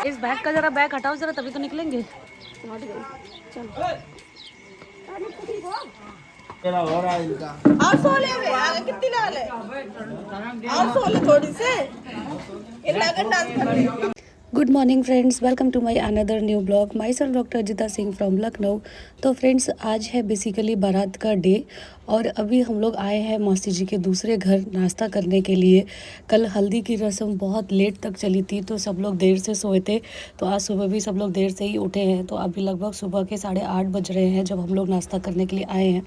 इस बैग का जरा बैग हटाओ जरा, तभी तो निकलेंगे। तेरा हो रहा है इनका। और सोले में आगे कितनी लाल है और सोले थोड़ी से इन लगन डांस कर रही है। Good morning friends, welcome to my another new blog. Myself doctor Ajita Singh from Lucknow. तो फ्रेंड्स, आज है बेसिकली बारात का डे और अभी हम लोग आए हैं मौसी जी के दूसरे घर नाश्ता करने के लिए। कल हल्दी की रस्म बहुत लेट तक चली थी तो सब लोग देर से सोए थे, तो आज सुबह भी सब लोग देर से ही उठे हैं। तो अभी लगभग सुबह के 8:30 बज रहे हैं जब हम लोग नाश्ता करने के लिए आए हैं।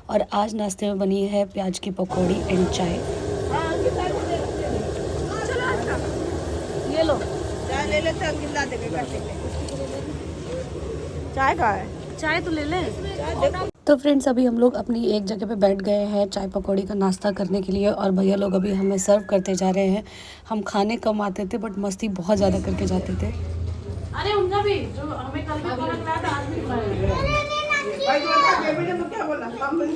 और आज नाश्ते में बनी है प्याज की पकौड़ी एंड चाय। ये लो चाय ले लेते हैं, गिला देंगे कट्टे पे। चाय का है, चाय तो ले ले। चाय देखो। तो फ्रेंड्स, अभी हम लोग अपनी एक जगह पे बैठ गए हैं चाय पकौड़ी का नाश्ता करने के लिए और भैया लोग अभी हमें सर्व करते जा रहे हैं। हम खाने कम आते थे बट मस्ती बहुत ज़्यादा करके जाते थे। अरे उनका भी जो हमें कल भी खाना खिलाया था आज भी भाई जो था बेबी ने क्या बोला? हम ले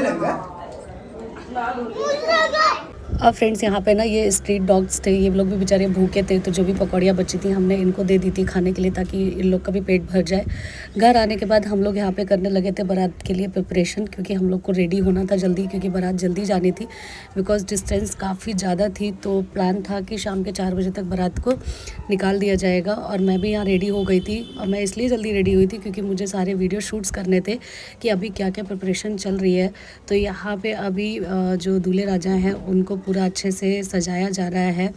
लेंगे। अब फ्रेंड्स, यहाँ पे ना ये स्ट्रीट डॉग्स थे, ये लोग भी बेचारे भूखे थे, तो जो भी पकौड़ियाँ बची थी हमने इनको दे दी थी खाने के लिए ताकि इन लोग का भी पेट भर जाए। घर आने के बाद हम लोग यहाँ पे करने लगे थे बारात के लिए प्रिपरेशन, क्योंकि हम लोग को रेडी होना था जल्दी, क्योंकि बारात जल्दी जानी थी बिकॉज डिस्टेंस काफ़ी ज़्यादा थी। तो प्लान था कि शाम के 4 बजे तक बारात को निकाल दिया जाएगा। और मैं भी यहाँ रेडी हो गई थी और मैं इसलिए जल्दी रेडी हुई थी क्योंकि मुझे सारे वीडियो शूट्स करने थे कि अभी क्या क्या प्रिपरेशन चल रही है। तो यहाँ पे अभी जो दूल्हे राजा हैं उनको पूरा अच्छे से सजाया जा रहा है।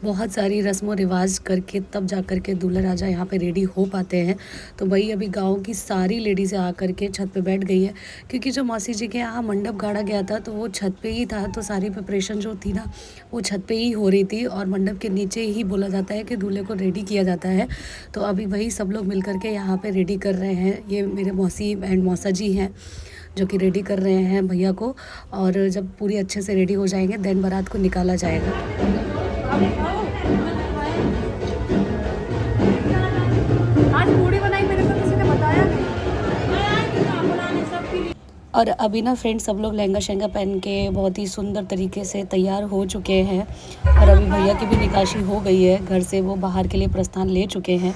बहुत सारी रस्मों रिवाज करके तब जा कर के दूल्हा राजा यहाँ पे रेडी हो पाते हैं। तो वही अभी गांव की सारी लेडीज़ें आ कर के छत पे बैठ गई है, क्योंकि जो मौसी जी के यहाँ मंडप गाड़ा गया था तो वो छत पे ही था। तो सारी प्रिपरेशन जो थी ना वो छत पे ही हो रही थी और मंडप के नीचे ही बोला जाता है कि दूल्हे को रेडी किया जाता है। तो अभी वही सब लोग मिल कर के यहाँ पर रेडी कर रहे हैं। ये मेरे मौसी एंड मौसा जी हैं जो कि रेडी कर रहे हैं भैया को। और जब पूरी अच्छे से रेडी हो जाएंगे देन बारात को निकाला जाएगा। आज पूड़ी बनाई मेरे को किसी ने बताया नहीं। और अभी ना फ्रेंड्स, सब लोग लहंगा शहंगा पहन के बहुत ही सुंदर तरीके से तैयार हो चुके हैं। और अभी भैया की भी निकाशी हो गई है, घर से वो बाहर के लिए प्रस्थान ले चुके हैं।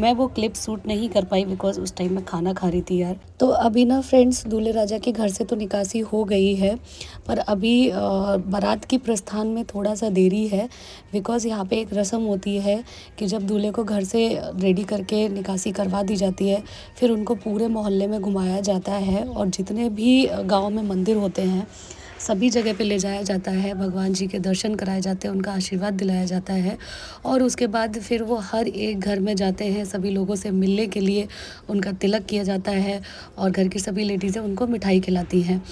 मैं वो क्लिप शूट नहीं कर पाई बिकॉज उस टाइम मैं खाना खा रही थी यार। तो अभी ना फ्रेंड्स, दूल्हे राजा के घर से तो निकासी हो गई है पर अभी बारात की प्रस्थान में थोड़ा सा देरी है बिकॉज़ यहाँ पे एक रस्म होती है कि जब दूल्हे को घर से रेडी करके निकासी करवा दी जाती है फिर उनको पूरे मोहल्ले में घुमाया जाता है और जितने भी गाँव में मंदिर होते हैं सभी जगह पे ले जाया जाता है। भगवान जी के दर्शन कराए जाते हैं, उनका आशीर्वाद दिलाया जाता है और उसके बाद फिर वो हर एक घर में जाते हैं सभी लोगों से मिलने के लिए। उनका तिलक किया जाता है और घर की सभी लेडीज़ें उनको मिठाई खिलाती हैं।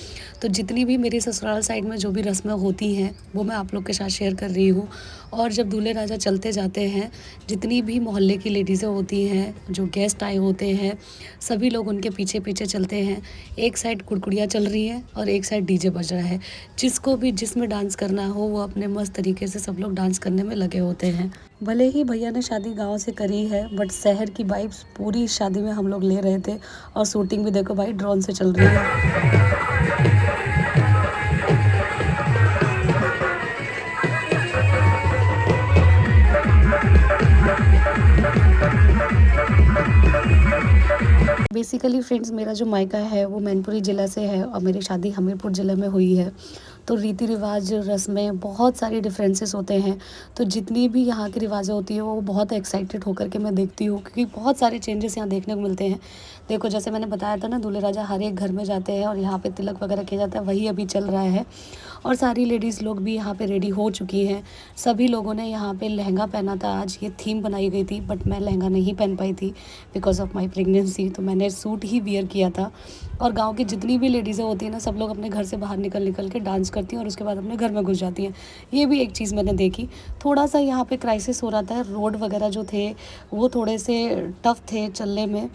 तो जितनी भी मेरी ससुराल साइड में जो भी रस्में होती हैं वो मैं आप लोग के साथ शेयर कर रही हूँ। और जब दूल्हे राजा चलते जाते हैं, जितनी भी मोहल्ले की लेडीज़ें होती हैं, जो गेस्ट आए होते हैं, सभी लोग उनके पीछे पीछे चलते हैं। एक साइड कुड़कुड़ियाँ चल रही हैं और एक साइड डीजे बज रहा है। जिसको भी जिसमें डांस करना हो वो अपने मस्त तरीके से सब लोग डांस करने में लगे होते हैं। भले ही भैया ने शादी गांव से करी है बट शहर की वाइब्स पूरी शादी में हम लोग ले रहे थे। और शूटिंग भी देखो भाई ड्रोन से चल रही है। बेसिकली फ्रेंड्स, मेरा जो मायका है वो मैनपुरी ज़िला से है और मेरी शादी हमीरपुर ज़िले में हुई है। तो रीति रिवाज रस्में बहुत सारी डिफरेंसेस होते हैं। तो जितनी भी यहाँ की रिवाजें होती है वो बहुत एक्साइटेड होकर के मैं देखती हूँ क्योंकि बहुत सारे चेंजेस यहाँ देखने को मिलते हैं। देखो जैसे मैंने बताया था ना, दूल्हे राजा हर एक घर में जाते हैं और यहाँ पे तिलक वगैरह किया जाता है, वही अभी चल रहा है। और सारी लेडीज़ लोग भी यहाँ पे रेडी हो चुकी हैं। सभी लोगों ने यहाँ पे लहंगा पहना था। आज ये थीम बनाई गई थी बट मैं लहंगा नहीं पहन पाई थी बिकॉज ऑफ माई प्रेगनेंसी। तो मैंने सूट ही वियर किया था। और गांव की जितनी भी लेडीज़ें होती हैं ना, सब लोग अपने घर से बाहर निकल के डांस करती हैं और उसके बाद अपने घर में घुस जाती हैं। ये भी एक चीज़ मैंने देखी। थोड़ा सा यहाँ पे क्राइसिस हो रहा था, रोड वगैरह जो थे वो थोड़े से टफ़ थे चलने में।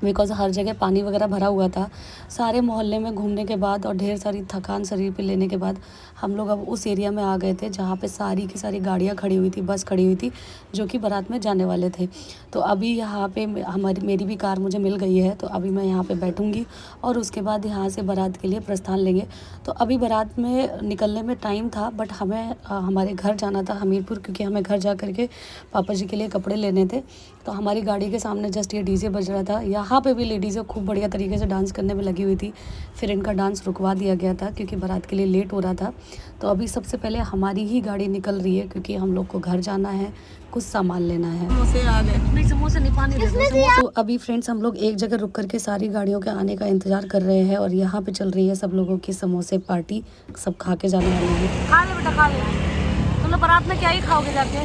बिकॉज़ हर जगह पानी वगैरह भरा हुआ था। सारे मोहल्ले में घूमने के बाद और ढेर सारी थकान शरीर पे लेने के बाद हम लोग अब उस एरिया में आ गए थे जहाँ पे सारी की सारी गाड़ियाँ खड़ी हुई थी, बस खड़ी हुई थी जो कि बारात में जाने वाले थे। तो अभी यहाँ पे मेरी भी कार मुझे मिल गई है, तो अभी मैं यहाँ पे बैठूँगी और उसके बाद यहाँ से बारात के लिए प्रस्थान लेंगे। तो अभी बारात में निकलने में टाइम था, बट हमें हमारे घर जाना था हमीरपुर, क्योंकि हमें घर जा कर के पापा जी के लिए कपड़े लेने थे। तो हमारी गाड़ी के सामने जस्ट ये डीजे बज रहा था। यहाँ पे भी लेडीज़ें खूब बढ़िया तरीके से डांस करने में लगी हुई थी। फिर इनका डांस रुकवा दिया गया था क्योंकि बारात के लिए लेट हो रहा था। तो अभी सबसे पहले हमारी ही गाड़ी निकल रही है क्योंकि हम लोग को घर जाना है, कुछ सामान लेना है। समोसे आ गए। नहीं, समोसे नहीं, पानी दे दो। तो अभी फ्रेंड्स हम लोग एक जगह रुक करके सारी गाड़ियों के आने का इंतजार कर रहे हैं और यहाँ पे चल रही है सब लोगों की समोसे पार्टी। सब खा के जाने वाले हैं। खा ले बेटा, खा ले। तुम लोग बारात में क्या ही खाओगे जाके?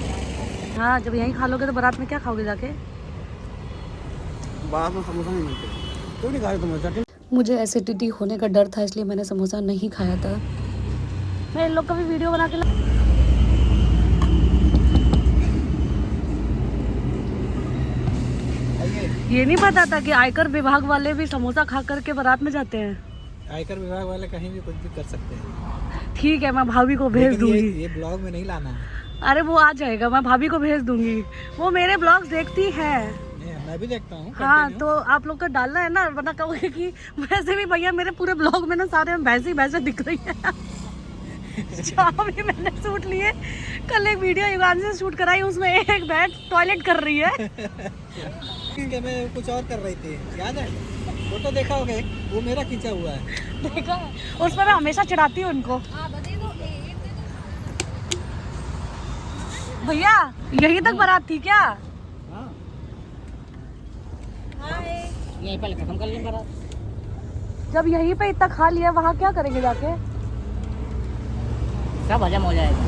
हाँ, जब यहीं खा लोगे तो बारात में क्या खाओगे जाके? बारात में समोसा नहीं मिलते। क्यों नहीं खा रहे समोसा? मुझे एसिडिटी होने का डर था, इसलिए मैंने समोसा नहीं खाया था। मैं इन लोग का भी वीडियो बना के ये नहीं पता था कि आयकर विभाग वाले भी समोसा खा करके बारात में जाते हैं। आयकर विभाग वाले कहीं भी कुछ भी कर सकते हैं। ठीक है, मैं भाभी को भेज दूंगी। ये ब्लॉग में नहीं लाना है। अरे वो आ जाएगा, मैं भाभी को भेज दूंगी। वो मेरे ब्लॉग्स देखती है। मैं भी देखता हूँ। हाँ, तो आप लोग का डालना है ना, वरना कहोगे कि वैसे भी भैया मेरे पूरे ब्लॉग में ना सारे भैंसे भैंसे दिख रही है। भी मैंने शूट लिए। कल एक वीडियो युगान से शूट कराई, उसमें एक भैंस टॉयलेट कर रही है। मैं कुछ और कर रही थी, याद है? फोटो देखा होगा, वो मेरा खींचा हुआ है। देखा, उस पर मैं हमेशा चिढ़ाती हूँ उनको। भैया यहीं तक बारात थी क्या? यहीं पहले खत्म कर लें बारात। जब यहीं पे इतना खा लिया, वहाँ क्या करेंगे जाके? सब हजम हो जाएगा।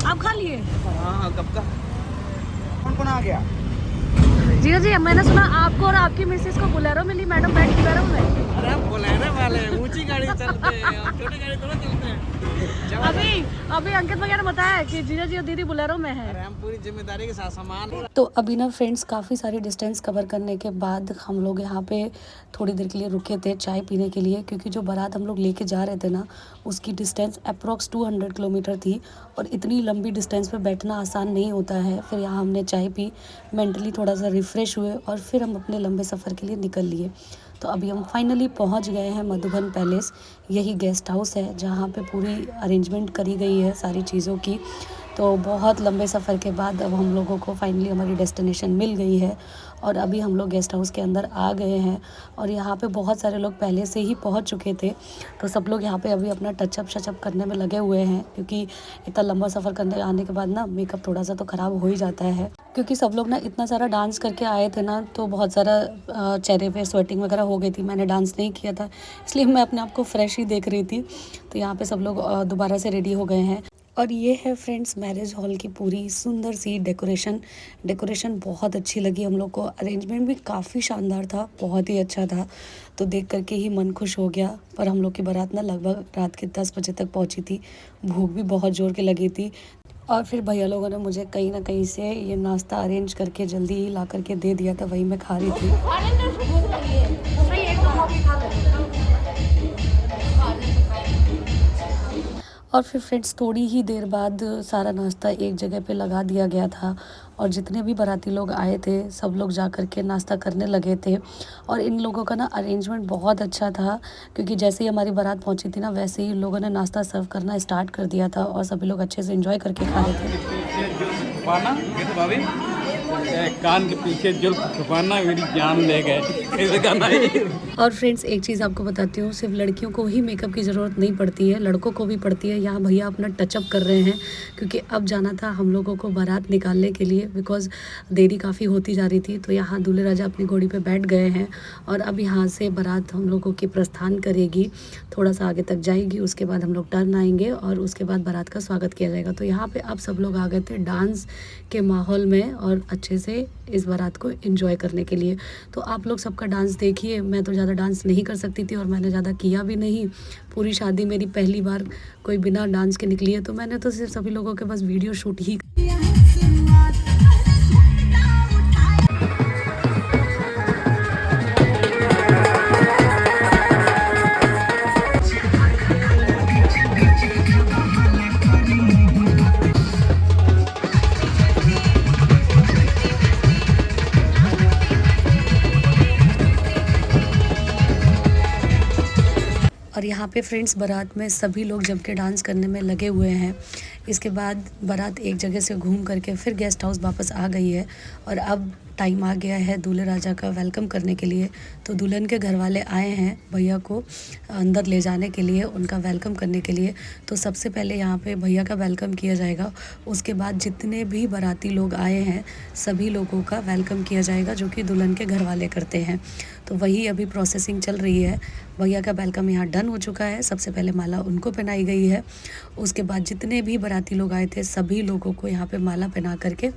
आप खा लिए? हाँ, कब का? कौन आ गया? जी जी, मैंने सुना आपको और आपकी मिसेस को बोलेरो मिली, मैडम बैठ बोलेरो में। अरे हम बोलेरो वाले ऊंची गाड़ी चलते हैं, हम छोटी गाड़ी थोड़ा चलते हैं। अभी अंकित भैया ने बताया कि जीजा जी और दीदी बोलेरो में है। अरे हम पूरी जिम्मेदारी के साथ सामान। तो अभी ना फ्रेंड्स काफ़ी सारी डिस्टेंस कवर करने के बाद हम लोग यहाँ पे थोड़ी देर के लिए रुके थे चाय पीने के लिए, क्योंकि जो बारात हम लोग लेके जा रहे थे ना, उसकी डिस्टेंस अप्रॉक्स 200 किलोमीटर थी और इतनी लंबी डिस्टेंस पे बैठना आसान नहीं होता है। फिर यहाँ हमने चाय पी, मेंटली थोड़ा सा रिफ़्रेश हुए और फिर हम अपने लंबे सफ़र के लिए निकल लिए। तो अभी हम फाइनली पहुँच गए हैं मधुबन पैलेस। यही गेस्ट हाउस है जहाँ पे पूरी अरेंजमेंट करी गई है सारी चीज़ों की। तो बहुत लंबे सफ़र के बाद अब हम लोगों को फाइनली हमारी डेस्टिनेशन मिल गई है और अभी हम लोग गेस्ट हाउस के अंदर आ गए हैं और यहाँ पे बहुत सारे लोग पहले से ही पहुँच चुके थे। तो सब लोग यहाँ पे अभी अपना टचअप शचअप करने में लगे हुए हैं, क्योंकि इतना लंबा सफ़र करने आने के बाद ना मेकअप थोड़ा सा तो ख़राब हो ही जाता है, क्योंकि सब लोग ना इतना सारा डांस करके आए थे ना, तो बहुत सारा चेहरे पे स्वेटिंग वगैरह हो गई थी। मैंने डांस नहीं किया था, इसलिए मैं अपने आप को फ्रेश ही देख रही थी। तो यहाँ पे सब लोग दोबारा से रेडी हो गए हैं और ये है फ्रेंड्स मैरिज हॉल की पूरी सुंदर सी डेकोरेशन बहुत अच्छी लगी हम लोग को। अरेंजमेंट भी काफ़ी शानदार था, बहुत ही अच्छा था। तो देख करके ही मन खुश हो गया। पर हम लोग की बारात ना लगभग रात के 10 बजे तक पहुंची थी, भूख भी बहुत ज़ोर की लगी थी। और फिर भैया लोगों ने मुझे कहीं ना कहीं से ये नाश्ता अरेंज करके जल्दी ही ला करके दे दिया था, वही मैं खा रही थी। और फिर फ्रेंड्स थोड़ी ही देर बाद सारा नाश्ता एक जगह पे लगा दिया गया था और जितने भी बाराती लोग आए थे सब लोग जा कर के नाश्ता करने लगे थे। और इन लोगों का ना अरेंजमेंट बहुत अच्छा था, क्योंकि जैसे ही हमारी बारात पहुंची थी ना, वैसे ही इन लोगों ने नाश्ता सर्व करना स्टार्ट कर दिया था और सभी लोग अच्छे से एंजॉय करके खा रहे थे। कान के पीछे जुल्फ छुपाना मेरी जान ले गए। और फ्रेंड्स एक चीज़ आपको बताती हूँ, सिर्फ लड़कियों को ही मेकअप की ज़रूरत नहीं पड़ती है, लड़कों को भी पड़ती है। यहाँ भैया अपना टचअप कर रहे हैं, क्योंकि अब जाना था हम लोगों को बारात निकालने के लिए, बिकॉज़ देरी काफ़ी होती जा रही थी। तो यहाँ दूल्हे राजा अपनी घोड़ी पे बैठ गए हैं और अब यहाँ से बारात हम लोगों की प्रस्थान करेगी, थोड़ा सा आगे तक जाएगी, उसके बाद हम लोग टर्न आएंगे और उसके बाद बारात का स्वागत किया जाएगा। तो यहाँ पे अब सब लोग आ गए थे डांस के माहौल में और अच्छे से इस बारात को एंजॉय करने के लिए। तो आप लोग सबका डांस देखिए। मैं तो ज़्यादा डांस नहीं कर सकती थी और मैंने ज़्यादा किया भी नहीं। पूरी शादी मेरी पहली बार कोई बिना डांस के निकली है, तो मैंने तो सिर्फ सभी लोगों के बस वीडियो शूट ही और यहाँ पे फ्रेंड्स बारात में सभी लोग जम के डांस करने में लगे हुए हैं। इसके बाद बारात एक जगह से घूम करके फिर गेस्ट हाउस वापस आ गई है और अब टाइम आ गया है दूल्हे राजा का वेलकम करने के लिए। तो दुल्हन के घर वाले आए हैं भैया को अंदर ले जाने के लिए, उनका वेलकम करने के लिए। तो सबसे पहले यहाँ पे भैया का वेलकम किया जाएगा, उसके बाद जितने भी बाराती लोग आए हैं सभी लोगों का वेलकम किया जाएगा जो कि दुल्हन के घर वाले करते हैं। तो वही अभी प्रोसेसिंग चल रही है। भैया का वेलकम यहाँ डन हो चुका है। सबसे पहले माला उनको पहनाई गई है, उसके बाद जितने भी बाराती लोग आए थे सभी लोगों को यहाँ पे माला पहना करके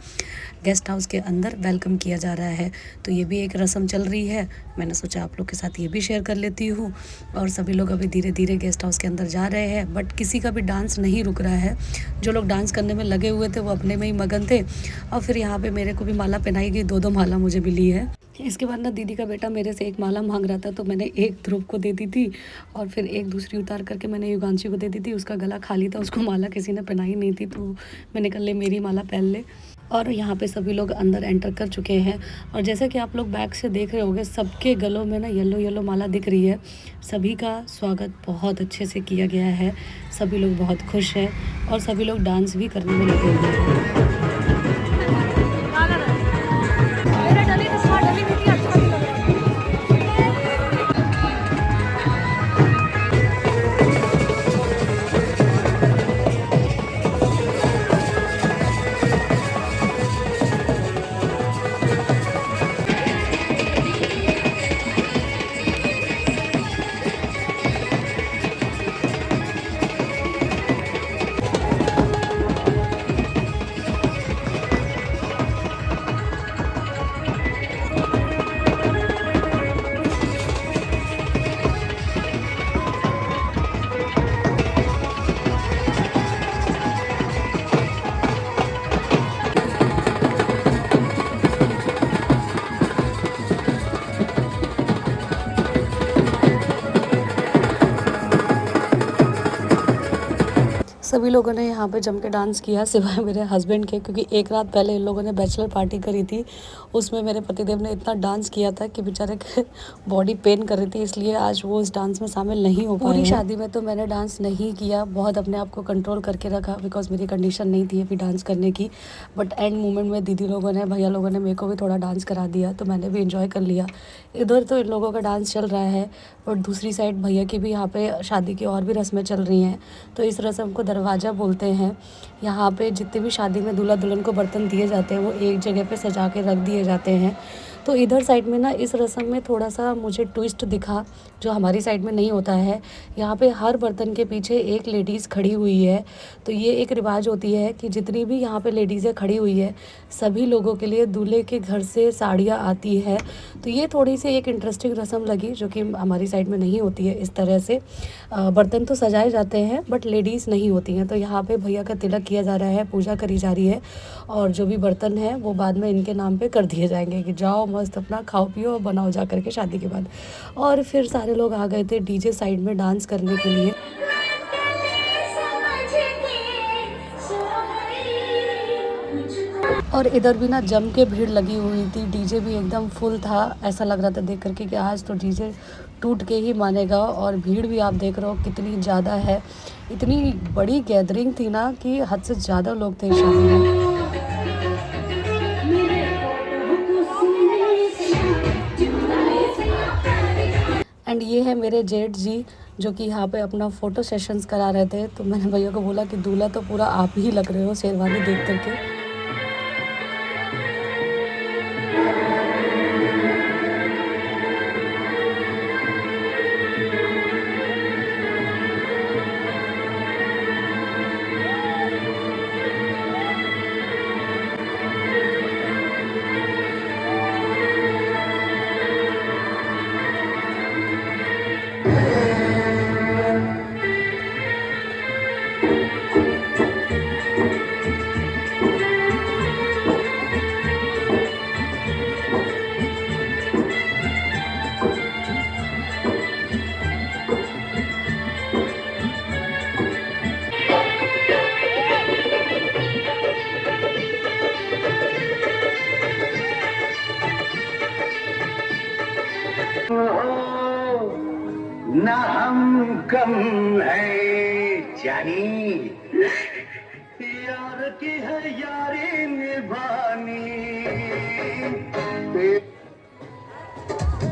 गेस्ट हाउस के अंदर वेलकम किया जा रहा है। तो ये भी एक रस्म चल रही है, मैंने सोचा आप लोग के साथ ये भी शेयर कर लेती हूँ। और सभी लोग अभी धीरे धीरे गेस्ट हाउस के अंदर जा रहे हैं, बट किसी का भी डांस नहीं रुक रहा है। जो लोग डांस करने में लगे हुए थे वो अपने में ही मगन थे। और फिर यहाँ पे मेरे को भी माला पहनाई गई, 2-2 माला मुझे मिली है। इसके बाद ना दीदी का बेटा मेरे से एक माला मांग रहा था, तो मैंने एक ध्रुव को दे दी थी और फिर एक दूसरी उतार करके मैंने युगांशी को दे दी थी। उसका गला खाली था, उसको माला किसी ने पहनाई नहीं थी, तो मैंने कहा ले मेरी माला पहन ले। और यहाँ पे सभी लोग अंदर एंटर कर चुके हैं और जैसे कि आप लोग बैक से देख रहे होंगे सबके गलों में ना येलो येलो माला दिख रही है। सभी का स्वागत बहुत अच्छे से किया गया है, सभी लोग बहुत खुश हैं और सभी लोग डांस भी करने में लगे हुए हैं। सभी लोगों ने यहाँ पे जम के डांस किया सिवाय मेरे हस्बैंड के, क्योंकि एक रात पहले इन लोगों ने बैचलर पार्टी करी थी। उसमें मेरे पतिदेव ने इतना डांस किया था कि बेचारे के बॉडी पेन कर रही थी, इसलिए आज वो इस डांस में शामिल नहीं हो पाए। पूरी शादी में तो मैंने डांस नहीं किया, बहुत अपने आप को कंट्रोल करके रखा बिकॉज मेरी कंडीशन नहीं थी अभी डांस करने की। बट एंड मोमेंट में दीदी लोगों ने भैया लोगों ने मेरे को भी थोड़ा डांस करा दिया, तो मैंने भी इंजॉय कर लिया। इधर तो इन लोगों का डांस चल रहा है और दूसरी साइड भैया की भी यहाँ पे शादी की और भी रस्में चल रही हैं। तो इस रस्म को दरवाज़ा बोलते हैं। यहाँ पे जितने भी शादी में दूल्हा दुल्हन को बर्तन दिए जाते हैं वो एक जगह पे सजा के रख दिए जाते हैं। तो इधर साइड में ना इस रस्म में थोड़ा सा मुझे ट्विस्ट दिखा जो हमारी साइड में नहीं होता है। यहाँ पे हर बर्तन के पीछे एक लेडीज़ खड़ी हुई है। तो ये एक रिवाज होती है कि जितनी भी यहाँ पे लेडीज़ें खड़ी हुई है सभी लोगों के लिए दूल्हे के घर से साड़ियाँ आती है। तो ये थोड़ी सी एक इंटरेस्टिंग रस्म लगी जो कि हमारी साइड में नहीं होती है। इस तरह से बर्तन तो सजाए जाते हैं बट लेडीज़ नहीं होती हैं। तो यहाँ पे भैया का तिलक किया जा रहा है, पूजा करी जा रही है और जो भी बर्तन है वो बाद में इनके नाम पे कर दिए जाएंगे कि जाओ मस्त अपना खाओ पियो और बनाओ जा करके शादी के बाद। और फिर सारे लोग आ गए थे डीजे साइड में डांस करने के लिए। और इधर भी ना जम के भीड़ लगी हुई थी, डीजे भी एकदम फुल था। ऐसा लग रहा था देख करके कि आज तो डीजे टूट के ही मानेगा। और भीड़ भी आप देख रहे हो कितनी ज़्यादा है, इतनी बड़ी गैदरिंग थी ना कि हद से ज़्यादा लोग थे शादी में। एंड ये है मेरे जेठ जी जो कि यहाँ पे अपना फ़ोटो सेशंस करा रहे थे। तो मैंने भैया को बोला कि दूल्हा तो पूरा आप ही लग रहे हो शेरवानी देख करके। ना हम कम है जानी, यार की है यारी निभानी।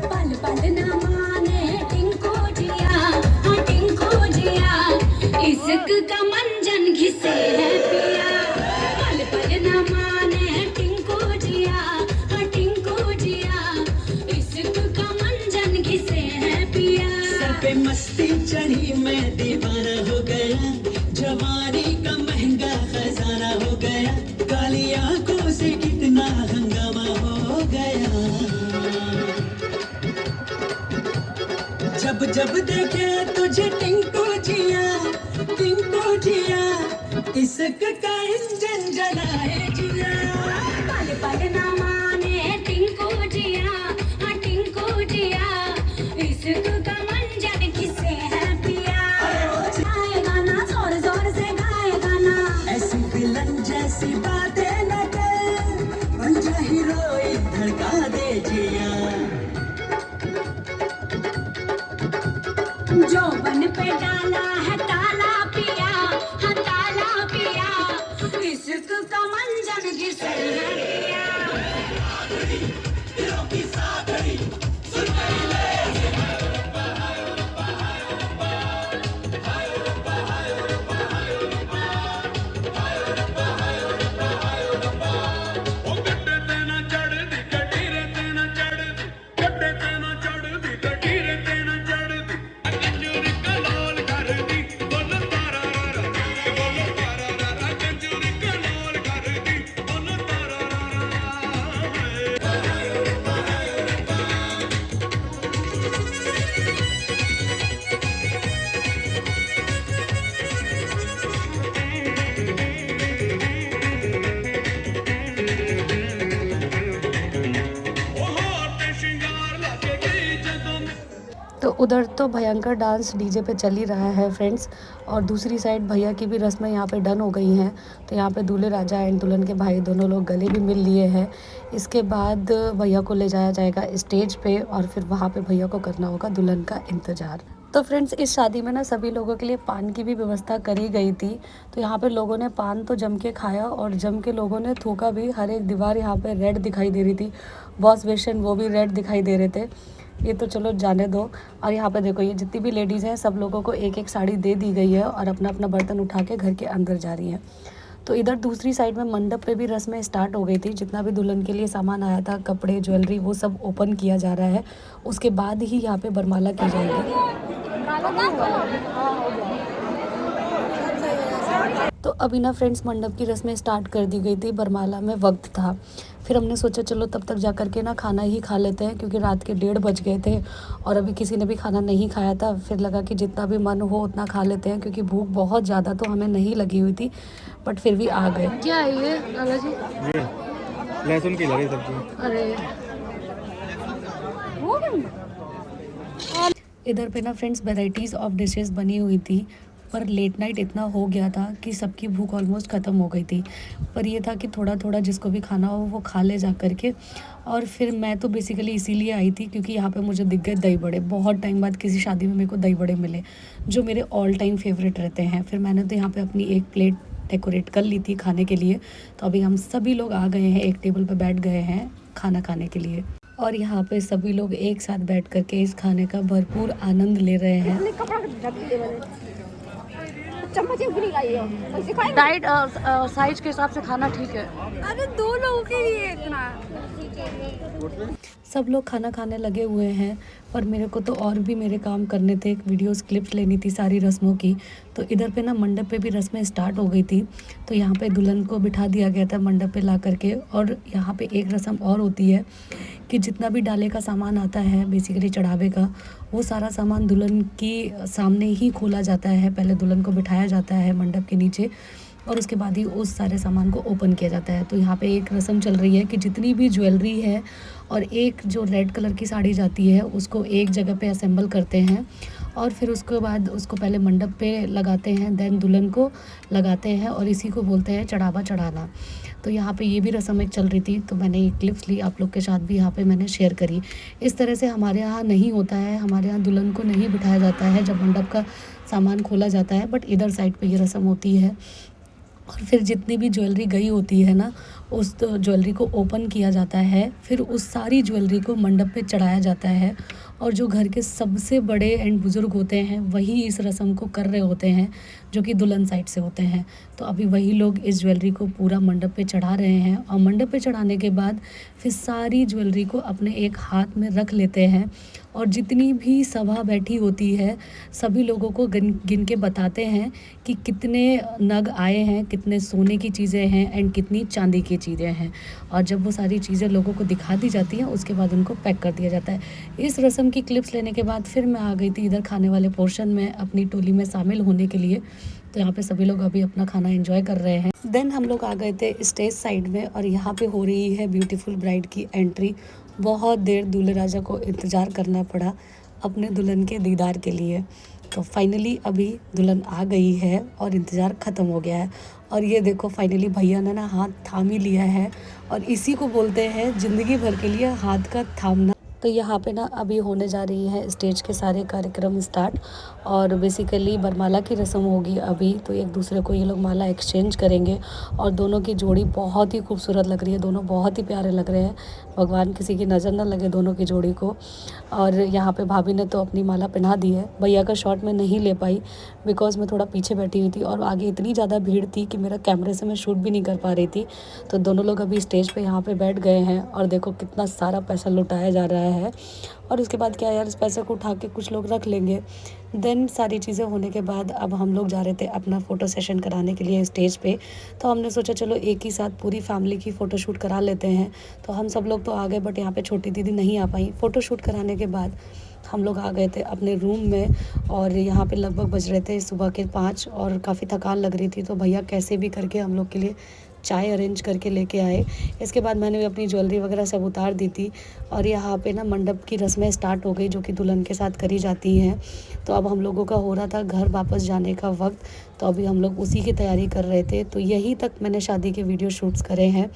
पल पल न माने टिंको जिया, हाँ टिंको जिया, इश्क का मंजन घिसे है पिया। पल पल न माने टिंको जिया, हाँ टिंको जिया, इश्क का मंजन घिसे है पिया। सर पे मस्ती चढ़ी मैं दीवाना हो गया, जवानी का महंगा खजाना हो गया, काली आंखों से कितना हंगामा हो गया। जब जब देखे तुझे टिंको जिया, टिंको जिया, इश्क का इंजन जलाए जिया। पल पल न माने टिंको जिया, हाँ टिंको जिया, इश्क का मंजन घिसे है पिया। गाएगा ना जोर जोर से गाएगा ना, ऐसी विलन जैसी बातें न कर, बन जा हीरोइन धड़का दे जिया। जौबन पे डाला है ताला पिया, हाँ ताला पिया, इश्क का मंजन घिसे है पिया। तो उधर तो भयंकर डांस डीजे पे चल ही रहा है फ्रेंड्स, और दूसरी साइड भैया की भी रस्में यहाँ पे डन हो गई हैं। तो यहाँ पे दूल्हे राजा एंड दुल्हन के भाई दोनों लोग गले भी मिल लिए हैं। इसके बाद भैया को ले जाया जाएगा स्टेज पे और फिर वहाँ पे भैया को करना होगा दुल्हन का इंतज़ार। तो फ्रेंड्स इस शादी में ना सभी लोगों के लिए पान की भी व्यवस्था करी गई थी। तो यहाँ पे लोगों ने पान तो जम के खाया और जम के लोगों ने थूका भी। हर एक दीवार यहाँ पे रेड दिखाई दे रही थी, वॉश बेसिन वो भी रेड दिखाई दे रहे थे। ये तो चलो जाने दो। और यहाँ पे देखो ये जितनी भी लेडीज़ हैं सब लोगों को एक एक साड़ी दे दी गई है और अपना अपना बर्तन उठा के घर के अंदर जा रही हैं। तो इधर दूसरी साइड में मंडप पे भी रस्में स्टार्ट हो गई थी। जितना भी दुल्हन के लिए सामान आया था, कपड़े ज्वेलरी, वो सब ओपन किया जा रहा है। उसके बाद ही यहाँ पे बरमाला की जाएगी। तो अभी ना फ्रेंड्स मंडप की रस्में स्टार्ट कर दी गई थी, बरमाला में वक्त था। फिर हमने सोचा चलो तब तक जा कर के ना खाना ही खा लेते हैं, क्योंकि रात के 1:30 बज गए थे और अभी किसी ने भी खाना नहीं खाया था। फिर लगा कि जितना भी मन हो उतना खा लेते हैं, क्योंकि भूख बहुत ज़्यादा तो हमें नहीं लगी हुई थी, बट फिर भी आ गए। क्या है ये लाला जी? लहसुन की लगी सब्जी। अरे इधर पे ना फ्रेंड्स वैराइटीज़ ऑफ डिशेस बनी हुई थी, पर लेट नाइट इतना हो गया था कि सबकी भूख ऑलमोस्ट ख़त्म हो गई थी। पर ये था कि थोड़ा थोड़ा जिसको भी खाना हो वो खा ले जा कर के। और फिर मैं तो बेसिकली इसीलिए आई थी क्योंकि यहाँ पे मुझे दिख गए दही बड़े। बहुत टाइम बाद किसी शादी में मेरे को दही बड़े मिले जो मेरे ऑल टाइम फेवरेट रहते हैं। फिर मैंने तो यहाँ पे अपनी एक प्लेट डेकोरेट कर ली थी खाने के लिए। तो अभी हम सभी लोग आ गए हैं, एक टेबल पर बैठ गए हैं खाना खाने के लिए। और यहाँ पे सभी लोग एक साथ बैठ कर के इस खाने का भरपूर आनंद ले रहे हैं। डाइट साइज के हिसाब से खाना ठीक है। अरे 2 लोगों के लिए इतना। सब लोग खाना खाने लगे हुए हैं, पर मेरे को तो और भी मेरे काम करने थे। एक वीडियोस क्लिप्स लेनी थी सारी रस्मों की। तो इधर पे ना मंडप पे भी रस्में स्टार्ट हो गई थी। तो यहाँ पे दुल्हन को बिठा दिया गया था मंडप पे ला करके। और यहाँ पे एक रस्म और होती है कि जितना भी डाले का सामान आता है बेसिकली चढ़ावे का, वो सारा सामान दुल्हन की सामने ही खोला जाता है। पहले दुल्हन को बिठाया जाता है मंडप के नीचे और उसके बाद ही उस सारे सामान को ओपन किया जाता है। तो यहाँ पे एक रस्म चल रही है कि जितनी भी ज्वेलरी है और एक जो रेड कलर की साड़ी जाती है उसको एक जगह पे असेंबल करते हैं और फिर उसके बाद उसको पहले मंडप पे लगाते हैं, देन दुल्हन को लगाते हैं और इसी को बोलते हैं चढ़ावा चढ़ाना। तो यहाँ पे ये भी रस्म एक चल रही थी, तो मैंने ये क्लिप्स ली, आप लोग के साथ भी यहाँ पे मैंने शेयर करी। इस तरह से हमारे यहाँ नहीं होता है, हमारे यहाँ दुल्हन को नहीं बिठाया जाता है जब मंडप का सामान खोला जाता है, बट इधर साइड पे ये रस्म होती है। और फिर जितनी भी ज्वेलरी गई होती है ना, उस ज्वेलरी को ओपन किया जाता है, फिर उस सारी ज्वेलरी को मंडप पे चढ़ाया जाता है। और जो घर के सबसे बड़े एंड बुज़ुर्ग होते हैं वही इस रस्म को कर रहे होते हैं, जो कि दुल्हन साइड से होते हैं। तो अभी वही लोग इस ज्वेलरी को पूरा मंडप पे चढ़ा रहे हैं और मंडप पे चढ़ाने के बाद फिर सारी ज्वेलरी को अपने एक हाथ में रख लेते हैं और जितनी भी सभा बैठी होती है सभी लोगों को गिन के बताते हैं कि कितने नग आए हैं, कितने सोने की चीज़ें हैं एंड कितनी चांदी की चीज़ें हैं। और जब वो सारी चीज़ें लोगों को दिखा दी जाती हैं उसके बाद उनको पैक कर दिया जाता है। इस रस्म की क्लिप्स लेने के बाद फिर मैं आ गई थी इधर खाने वाले पोर्शन में अपनी टोली में शामिल होने के लिए। तो यहाँ पे सभी लोग अभी अपना खाना एंजॉय कर रहे हैं। देन हम लोग आ गए थे स्टेज साइड में और यहाँ पे हो रही है ब्यूटीफुल ब्राइड की एंट्री। बहुत देर दूल्हे राजा को इंतज़ार करना पड़ा अपने दुल्हन के दीदार के लिए। तो फाइनली अभी दुल्हन आ गई है और इंतज़ार ख़त्म हो गया है। और ये देखो फाइनली भैया ने ना हाथ थाम ही लिया है और इसी को बोलते हैं ज़िंदगी भर के लिए हाथ का थामना। तो यहाँ पे ना अभी होने जा रही है स्टेज के सारे कार्यक्रम स्टार्ट और बेसिकली वरमाला की रस्म होगी अभी। तो एक दूसरे को ये लोग माला एक्सचेंज करेंगे और दोनों की जोड़ी बहुत ही खूबसूरत लग रही है, दोनों बहुत ही प्यारे लग रहे हैं। भगवान किसी की नज़र ना लगे दोनों की जोड़ी को। और यहाँ पे भाभी ने तो अपनी माला पहना दी है। भैया का शॉट मैं नहीं ले पाई बिकॉज़ मैं थोड़ा पीछे बैठी हुई थी और आगे इतनी ज़्यादा भीड़ थी कि मेरा कैमरे से मैं शूट भी नहीं कर पा रही थी। तो दोनों लोग अभी स्टेज पे यहाँ पे बैठ गए हैं और देखो कितना सारा पैसा लुटाया जा रहा है। और उसके बाद क्या यार, इस पैसे को उठा के कुछ लोग रख लेंगे। देन सारी चीज़ें होने के बाद अब हम लोग जा रहे थे अपना फ़ोटो सेशन कराने के लिए स्टेज पे। तो हमने सोचा चलो एक ही साथ पूरी फैमिली की फ़ोटो शूट करा लेते हैं। तो हम सब लोग तो आ गए बट यहाँ पे छोटी दीदी नहीं आ पाई। फ़ोटो शूट कराने के बाद हम लोग आ गए थे अपने रूम में और यहाँ पे लगभग बज रहे थे सुबह के 5 और काफ़ी थकान लग रही थी। तो भैया कैसे भी करके हम लोग के लिए चाय अरेंज करके लेके आए। इसके बाद मैंने भी अपनी ज्वेलरी वगैरह सब उतार दी थी और यहाँ पे ना मंडप की रस्में स्टार्ट हो गई जो कि दुल्हन के साथ करी जाती हैं। तो अब हम लोगों का हो रहा था घर वापस जाने का वक्त, तो अभी हम लोग उसी की तैयारी कर रहे थे। तो यहीं तक मैंने शादी के वीडियो शूट्स करे हैं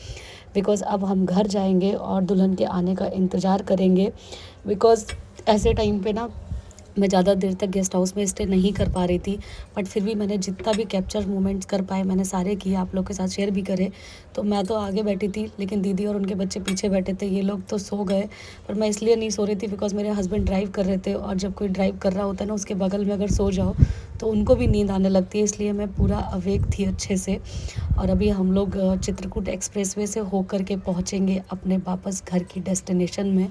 बिकॉज़ अब हम घर जाएंगे और दुल्हन के आने का इंतज़ार करेंगे। बिकॉज़ ऐसे टाइम पे ना मैं ज़्यादा देर तक गेस्ट हाउस में स्टे नहीं कर पा रही थी, बट फिर भी मैंने जितना भी कैप्चर मोमेंट्स कर पाए मैंने सारे किए, आप लोग के साथ शेयर भी करे। तो मैं तो आगे बैठी थी लेकिन दीदी और उनके बच्चे पीछे बैठे थे। ये लोग तो सो गए पर मैं इसलिए नहीं सो रही थी बिकॉज़ मेरे हस्बैंड ड्राइव कर रहे थे और जब कोई ड्राइव कर रहा होता है ना उसके बगल में अगर सो जाओ तो उनको भी नींद आने लगती है, इसलिए मैं पूरा अवेक थी अच्छे से। और अभी हम लोग चित्रकूट एक्सप्रेसवे से होकर के पहुँचेंगे अपने वापस घर की डेस्टिनेशन में।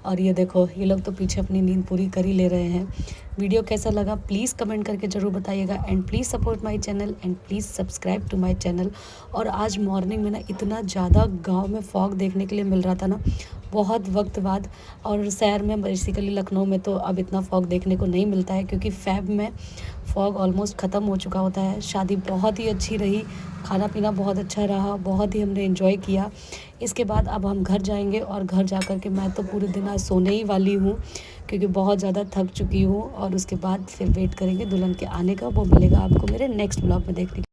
और ये देखो ये लोग तो पीछे अपनी नींद पूरी कर ही ले रहे हैं। वीडियो कैसा लगा प्लीज़ कमेंट करके ज़रूर बताइएगा and please support my channel and please subscribe to my channel. और आज मॉर्निंग में ना इतना ज़्यादा गांव में फॉग देखने के लिए मिल रहा था ना बहुत वक्त बाद। और शहर में बेसिकली लखनऊ में तो अब इतना फॉग देखने को नहीं मिलता है क्योंकि फ़ेब में फॉग ऑलमोस्ट ख़त्म हो चुका होता है। शादी बहुत ही अच्छी रही, खाना पीना बहुत अच्छा रहा, बहुत ही हमने एंजॉय किया। इसके बाद अब हम घर जाएंगे और घर जा कर के मैं तो पूरे दिन आज सोने ही वाली हूँ क्योंकि बहुत ज़्यादा थक चुकी हूँ। और उसके बाद फिर वेट करेंगे दुल्हन के आने का, वो मिलेगा आपको मेरे नेक्स्ट व्लॉग में देखने।